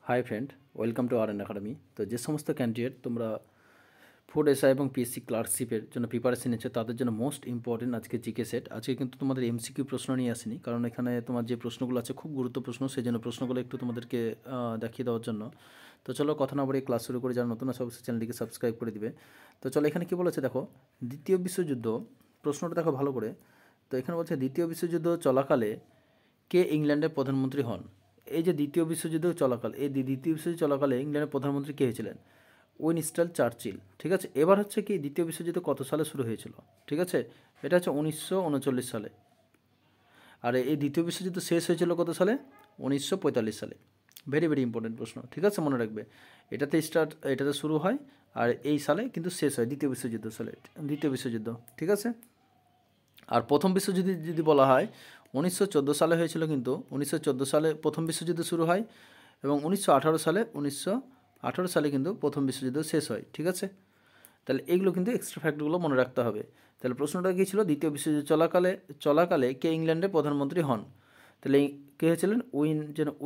Hi friend, welcome to R academy. তো যে সমস্ত ক্যান্ডিডেট তোমরা ফুড এসআই এবং পিএসসি ক্লার্কশিপের জন্য প্রিপারেশন নিচ্ছে তাদের জন্য মোস্ট ইম্পর্টেন্ট আজকে জিকে সেট। আজকে কিন্তু তোমাদের এমসিকিউ প্রশ্ন নিয়ে আসিনি, কারণ এখানে তোমার যে প্রশ্নগুলো আছে খুব গুরুত্ব প্রশ্ন, সেই জন্য প্রশ্নগুলো একটু তোমাদেরকে দেখিয়ে দেওয়ার জন্য। তো চলো কথা না বলে ক্লাস শুরু করে, যারা নতুন আছে অবশ্যই চ্যানেলটিকে সাবস্ক্রাইব করে দিবে। তো চলো এখানে কী বলেছে দেখো, দ্বিতীয় বিশ্বযুদ্ধ, প্রশ্নটা দেখো ভালো করে। তো এখানে বলছে দ্বিতীয় বিশ্বযুদ্ধ চলাকালে কে ইংল্যান্ডের প্রধানমন্ত্রী হন। এই যে দ্বিতীয় বিশ্বযুদ্ধ চলাকালে, এই দ্বিতীয় বিশ্বযুদ্ধ চলাকালে ইংল্যান্ডের প্রধানমন্ত্রী কে হয়েছিলেন? Winston Churchill. ঠিক আছে, এবার হচ্ছে কি দ্বিতীয় বিশ্বযুদ্ধ কত সালে শুরু হয়েছিল? ঠিক আছে, এটা হচ্ছে 1939 সালে। আর এই দ্বিতীয় বিশ্বযুদ্ধ শেষ হয়েছিল কত সালে? 1945 সালে। ভেরি ভেরি ইম্পর্টেন্ট প্রশ্ন, ঠিক আছে, মনে রাখবে। এটাতে শুরু হয় আর এই সালে কিন্তু শেষ হয়, দ্বিতীয় বিশ্বযুদ্ধ সালে, দ্বিতীয় বিশ্বযুদ্ধ। ঠিক আছে, আর প্রথম বিশ্বযুদ্ধ যদি বলা হয় 1914 সালে হয়েছিল, কিন্তু 1914 সালে প্রথম বিশ্বযুদ্ধ শুরু হয় এবং 1918 সালে কিন্তু প্রথম বিশ্বযুদ্ধ শেষ হয়। ঠিক আছে, তাহলে এইগুলো কিন্তু এক্সট্রা ফ্যাক্টরগুলো মনে রাখতে হবে। তাহলে প্রশ্নটা কী ছিল? দ্বিতীয় বিশ্বযুদ্ধ চলাকালে কে ইংল্যান্ডের প্রধানমন্ত্রী হন? তাহলে কে হয়েছিলেন?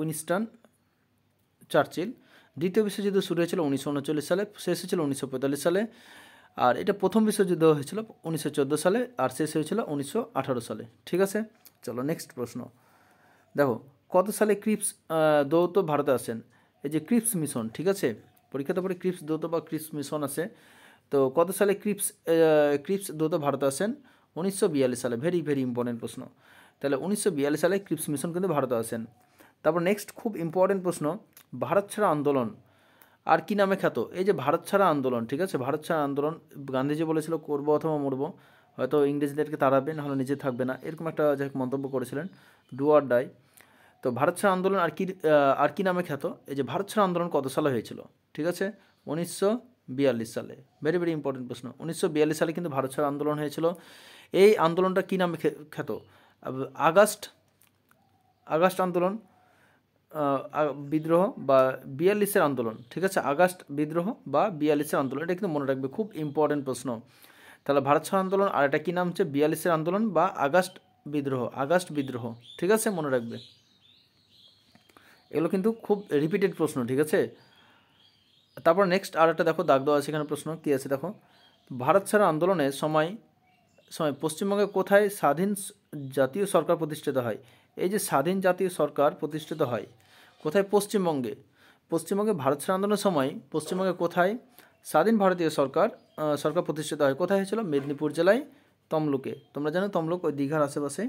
Winston Churchill. দ্বিতীয় বিশ্বযুদ্ধ শুরু হয়েছিল 1939 সালে, শেষ হয়েছিল 1945 সালে। আর এটা প্রথম বিশ্বযুদ্ধ হয়েছিল 1914 সালে আর শেষ হয়েছিল 1918 সালে। ঠিক আছে, চলো নেক্সট প্রশ্ন দেখো, কত সালে ক্রিপস দৌত ভারতে আসেন? এই যে ক্রিপস মিশন, ঠিক আছে, পরীক্ষাতে পরে ক্রিপস দৌত বা ক্রিপস মিশন আসে। তো কত সালে ক্রিপস দৌত ভারতে আসেন? 1942 সালে। ভেরি ভেরি ইম্পর্টেন্ট প্রশ্ন। তাহলে 1942 সালে ক্রিপস মিশন কিন্তু ভারতে আসেন। তারপর নেক্সট খুব ইম্পর্টেন্ট প্রশ্ন, ভারত ছাড়া আন্দোলন আর কি নামে খ্যাত? এই যে ভারত ছাড়া আন্দোলন, ঠিক আছে, ভারত ছাড়া আন্দোলন গান্ধীজি বলেছিল করবো অথবা মরবো, হয়তো ইংরেজদেরকে তাড়াবে, নাহলে নিজে থাকবে না, এরকম একটা যাই মন্তব্য করেছিলেন, ডু অর ডাই। তো ভারত ছাড়া আন্দোলন আর কি নামে খ্যাত? এই যে ভারত ছাড়া আন্দোলন কত সালে হয়েছিল? ঠিক আছে, 1942 সালে। ভেরি ভেরি ইম্পর্টেন্ট প্রশ্ন। 1942 সালে কিন্তু ভারত ছাড়া আন্দোলন হয়েছিল। এই আন্দোলনটা কী নামে খ্যাত? আগস্ট আন্দোলন, বিদ্রোহ বা 42-এর আন্দোলন। ঠিক আছে, আগস্ট বিদ্রোহ বা 42-এর আন্দোলন, এটা কিন্তু মনে রাখবে, খুব ইম্পর্টেন্ট প্রশ্ন। তাহলে ভারত ছাড় আন্দোলন আর এটা কী নাম হচ্ছে? 42-এর আন্দোলন বা আগস্ট বিদ্রোহ। ঠিক আছে, মনে রাখবে, এগুলো কিন্তু খুব রিপিটেড প্রশ্ন। ঠিক আছে, তারপর নেক্সট আর একটা দেখো, দাগ দেওয়া আছে এখানে, প্রশ্ন কী আছে দেখো, ভারত ছাড়া আন্দোলনের সময় পশ্চিমবঙ্গে কোথায় স্বাধীন জাতীয় সরকার প্রতিষ্ঠিত হয়? এই যে স্বাধীন জাতীয় সরকার প্রতিষ্ঠিত হয় কোথায়? পশ্চিমবঙ্গে। ভারত ছাড়া আন্দোলনের সময় পশ্চিমবঙ্গে কোথায় স্বাধীন ভারতীয় সরকার প্রতিষ্ঠিত হয়? কোথায় হয়েছিল? মেদিনীপুর জেলায় তমলুকে। তোমরা জানো তমলুক ওই দীঘার আশেপাশে।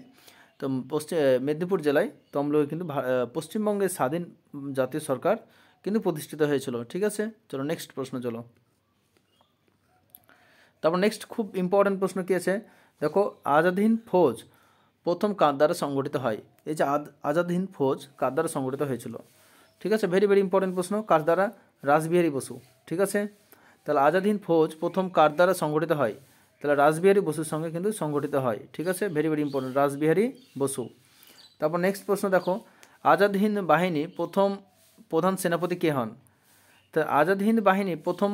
তো মেদিনীপুর জেলায় তমলুকে কিন্তু পশ্চিমবঙ্গের স্বাধীন জাতীয় সরকার কিন্তু প্রতিষ্ঠিত হয়েছিল। ঠিক আছে, চলো নেক্সট প্রশ্ন চলো। তারপর নেক্সট খুব ইম্পর্ট্যান্ট প্রশ্ন কী আছে দেখো, আজাদ হিন্দ ফৌজ প্রথম কার দ্বারা সংগঠিত হয়? এই যে আজাদ হিন্দ ফৌজ কার দ্বারা সংগঠিত হয়েছিল? ঠিক আছে, ভেরি ভেরি ইম্পর্টেন্ট প্রশ্ন। কার দ্বারা? রাসবিহারী বসু। ঠিক আছে, তাহলে আজাদ হিন্দ ফৌজ প্রথম কার দ্বারা সংগঠিত হয়? তাহলে রাসবিহারী বসুর সঙ্গে কিন্তু সংগঠিত হয়। ঠিক আছে, very very important, Rashbehari Bose. তারপর নেক্সট প্রশ্ন দেখো, আজাদ হিন্দ বাহিনী প্রথম প্রধান সেনাপতি কে হন? তা আজাদ হিন্দ বাহিনী প্রথম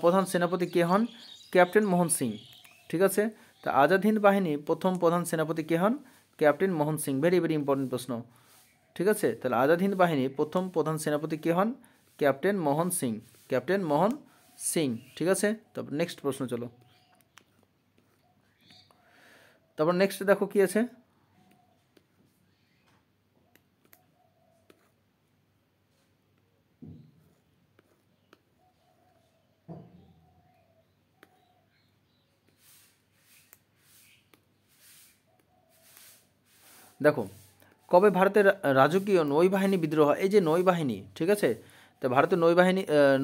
প্রধান সেনাপতি কে হন? ক্যাপ্টেন মোহন সিং। ঠিক আছে, তা আজাদ হিন্দ বাহিনী প্রথম প্রধান সেনাপতি কে হন? Captain Mohan Singh. Very very important প্রশ্ন। ঠিক আছে, তাহলে আজাদ হিন্দ বাহিনী প্রথম প্রধান সেনাপতি কে হন? ক্যাপ্টেন মোহন সিং। ঠিক আছে, তারপর নেক্সট প্রশ্ন চলো। তারপর নেক্সট দেখো কি আছে, দেখো কবে ভারতের রাজকীয় নৌবাহিনী বিদ্রোহ? এই যে নৌবাহিনী, ঠিক আছে, তো ভারতের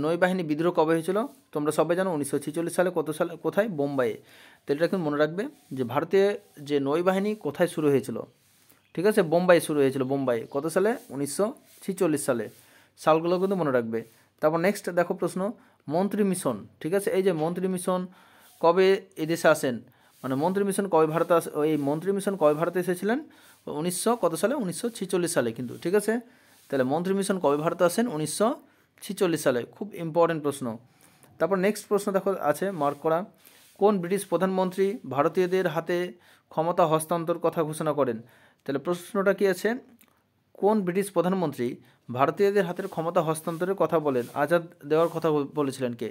নৌবাহিনী বিদ্রোহ কবে হয়েছিল? তোমরা সবাই জানো 1946 সালে। কত সালে? কোথায়? বোম্বাইয়ে। তো এটা কিন্তু মনে রাখবে যে ভারতীয় যে নৌবাহিনী কোথায় শুরু হয়েছিল? ঠিক আছে, বোম্বাই শুরু হয়েছিল। বোম্বাই কত সালে? 1946 সালে। সালগুলো কিন্তু মনে রাখবে। তারপর নেক্সট দেখো প্রশ্ন, মন্ত্রী মিশন। ঠিক আছে, এই যে মন্ত্রী মিশন কবে এদেশে আসেন? মানে মন্ত্রী মিশন কবে ভারতে এই মন্ত্রী মিশন কবে ভারতে এসেছিলেন? কত সালে? 1946 সালে কিন্তু। ঠিক আছে, তাহলে মন্ত্রী মিশন কবে ভারতে আসেন? 1946 সালে। খুব ইম্পর্টেন্ট প্রশ্ন। তারপর নেক্সট প্রশ্ন দেখো আছে মার্ক করা, কোন ব্রিটিশ প্রধানমন্ত্রী ভারতীয়দের হাতে ক্ষমতা হস্তান্তর কথা ঘোষণা করেন? তাহলে প্রশ্নটা কি আছে, কোন ব্রিটিশ প্রধানমন্ত্রী ভারতীয়দের হাতের ক্ষমতা হস্তান্তরের কথা বলেন? আজাদ দেওয়ার কথা বলেছিলেন কে?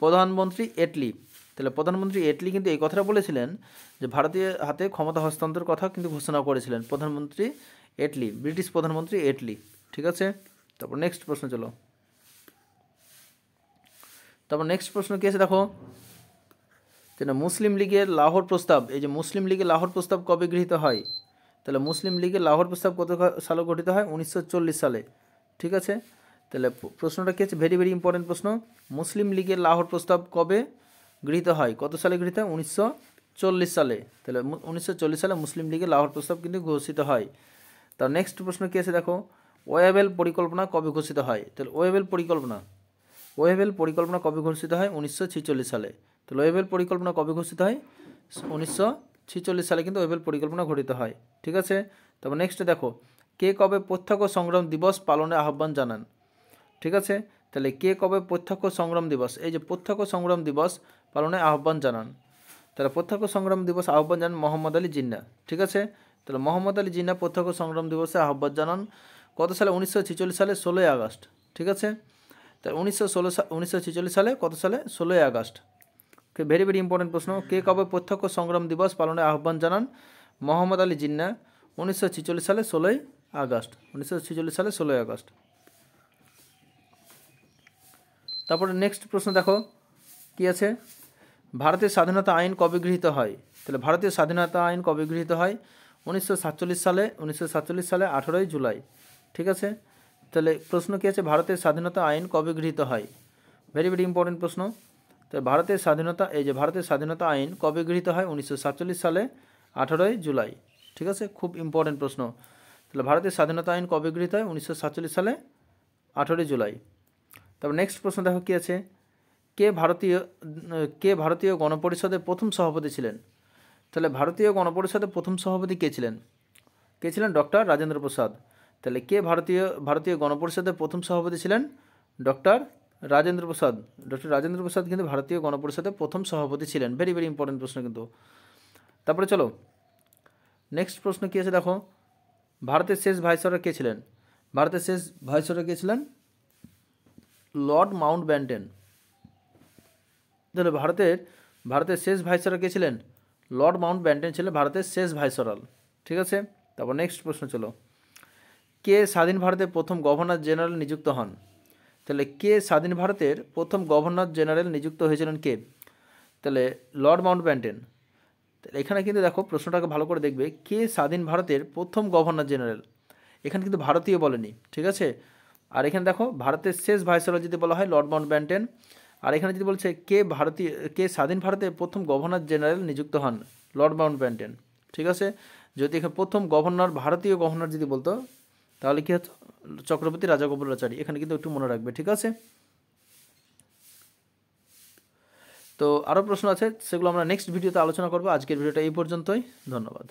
প্রধানমন্ত্রী এটলি। তাহলে প্রধানমন্ত্রী এটলি কিন্তু এই কথাটা বলেছিলেন যে ভারতীয় হাতে ক্ষমতা হস্তান্তরের কথা কিন্তু ঘোষণা করেছিলেন প্রধানমন্ত্রী এটলি, ব্রিটিশ প্রধানমন্ত্রী এটলি। ঠিক আছে, তারপর নেক্সট প্রশ্ন চলো। তারপর নেক্সট প্রশ্ন কী আছে দেখো, যেটা মুসলিম লীগের লাহোর প্রস্তাব, এই যে মুসলিম লীগের লাহোর প্রস্তাব কবে গৃহীত হয়? তাহলে মুসলিম লীগের লাহোর প্রস্তাব কত সালে গঠিত হয়? 1940 সালে। ঠিক আছে, তাহলে প্রশ্নটা কী আছে, ভেরি ভেরি ইম্পর্টেন্ট প্রশ্ন। মুসলিম লীগের লাহোর প্রস্তাব কবে গৃহীত হয়? কত সালে গৃহীত হয়? 1940 সালে। তাহলে 1940 সালে মুসলিম লীগের লাহোর প্রস্তাব কিন্তু ঘোষিত হয়। তার নেক্সট প্রশ্ন কী আছে দেখো, ওয়েবেল পরিকল্পনা কবে ঘোষিত হয়? তাহলে ওয়েবেল পরিকল্পনা কবে ঘোষিত হয়? 1946 সালে। তাহলে ওয়েবেল পরিকল্পনা কবে ঘোষিত হয়? 1946 সালে কিন্তু ওয়েবেল পরিকল্পনা ঘটিত হয়। ঠিক আছে, তারপর নেক্সট দেখো, কে কবে প্রত্যক্ষ সংগ্রাম দিবস পালনের আহ্বান জানান? ঠিক আছে, তাহলে কে কবে প্রত্যক্ষ সংগ্রাম দিবস, এই যে প্রত্যক্ষ সংগ্রাম দিবস পালনের আহ্বান জানান? তাহলে প্রত্যক্ষ সংগ্রাম দিবস আহ্বান জানান মোহাম্মদ আলী জিন্নাহ। ঠিক আছে, তাহলে মোহাম্মদ আলী জিন্নাহ প্রত্যক্ষ সংগ্রাম দিবসে আহ্বান জানান কত সালে? 1946 সালে 16ই আগস্ট। ঠিক আছে, তাহলে 1946 সালে কত সালে? 16ই আগস্ট। ভেরি ভেরি ইম্পর্টেন্ট প্রশ্ন, কে কবে প্রত্যক্ষ সংগ্রাম দিবস পালনের আহ্বান জানান? মোহাম্মদ আলী জিন্নাহ 1946 সালে 16ই আগস্ট। 1946 সালে 16ই আগস্ট। তারপরে নেক্সট প্রশ্ন দেখো কি আছে, ভারতের স্বাধীনতা আইন কবে গৃহীত হয়? তাহলে ভারতীয় স্বাধীনতা আইন কবে গৃহীত হয়? 1947 সালে 18ই জুলাই। ঠিক আছে, তাহলে প্রশ্ন কী আছে, ভারতের স্বাধীনতা আইন কবে গৃহীত হয়? ভেরি ভেরি ইম্পর্টেন্ট প্রশ্ন। তো ভারতের স্বাধীনতা, এই যে ভারতের স্বাধীনতা আইন কবে গৃহীত হয়? 1947 সালে 18ই জুলাই। ঠিক আছে, খুব ইম্পর্টেন্ট প্রশ্ন। তাহলে ভারতের স্বাধীনতা আইন কবে গৃহীত হয়? 1947 সালে 18ই জুলাই। তারপর নেক্সট প্রশ্ন দেখো কী আছে, কে ভারতীয় গণপরিষদের প্রথম সভাপতি ছিলেন? তাহলে ভারতীয় গণপরিষদের প্রথম সভাপতি কে ছিলেন? ডক্টর রাজেন্দ্র প্রসাদ। তাহলে কে ভারতীয় গণপরিষদের প্রথম সভাপতি ছিলেন? ডক্টর রাজেন্দ্র প্রসাদ। ডক্টর রাজেন্দ্র প্রসাদ কিন্তু ভারতীয় গণপরিষদের প্রথম সভাপতি ছিলেন। ভেরি ভেরি ইম্পর্টেন্ট প্রশ্ন কিন্তু। তারপরে চলো নেক্সট প্রশ্ন কী আছে দেখো, ভারতের শেষ ভাইসরয় কে ছিলেন? ভারতের শেষ ভাইসরয় কে ছিলেন? Lord Mountbatten. তাহলে ভারতের শেষ ভাইসরয় কে ছিলেন? লর্ড মাউন্টব্যাটেন ছিলেন ভারতের শেষ ভাইসরয়। ঠিক আছে, তারপর নেক্সট প্রশ্ন চলো, কে স্বাধীন ভারতের প্রথম গভর্নর জেনারেল নিযুক্ত হন? তাহলে কে স্বাধীন ভারতের প্রথম গভর্নর জেনারেল নিযুক্ত হয়েছিলেন কে? তাহলে লর্ড মাউন্টব্যাটেন। তাহলে এখানে কিন্তু দেখো প্রশ্নটাকে ভালো করে দেখবে, কে স্বাধীন ভারতের প্রথম গভর্নর জেনারেল, এখানে কিন্তু ভারতীয় বলেনি। ঠিক আছে, আর এখানে দেখো ভারতের শেষ ভাইসরয় যদি বলা হয় লর্ড মাউন্টব্যাটেন, আর এখানে যদি বলছে কে স্বাধীন ভারতের প্রথম গভর্নর জেনারেল নিযুক্ত হন? Lord Mountbatten. ঠিক আছে, যদি এখানে প্রথম গভর্নর ভারতীয় গভর্নর যদি বলতো তাহলে কি হতো? চক্রবর্তী রাজাগোপালাচারী। এখানে কিন্তু একটু মনে রাখবে। ঠিক আছে, তো আরও প্রশ্ন আছে, সেগুলো আমরা নেক্সট ভিডিওতে আলোচনা করবো। আজকের ভিডিওটা এই পর্যন্তই। ধন্যবাদ।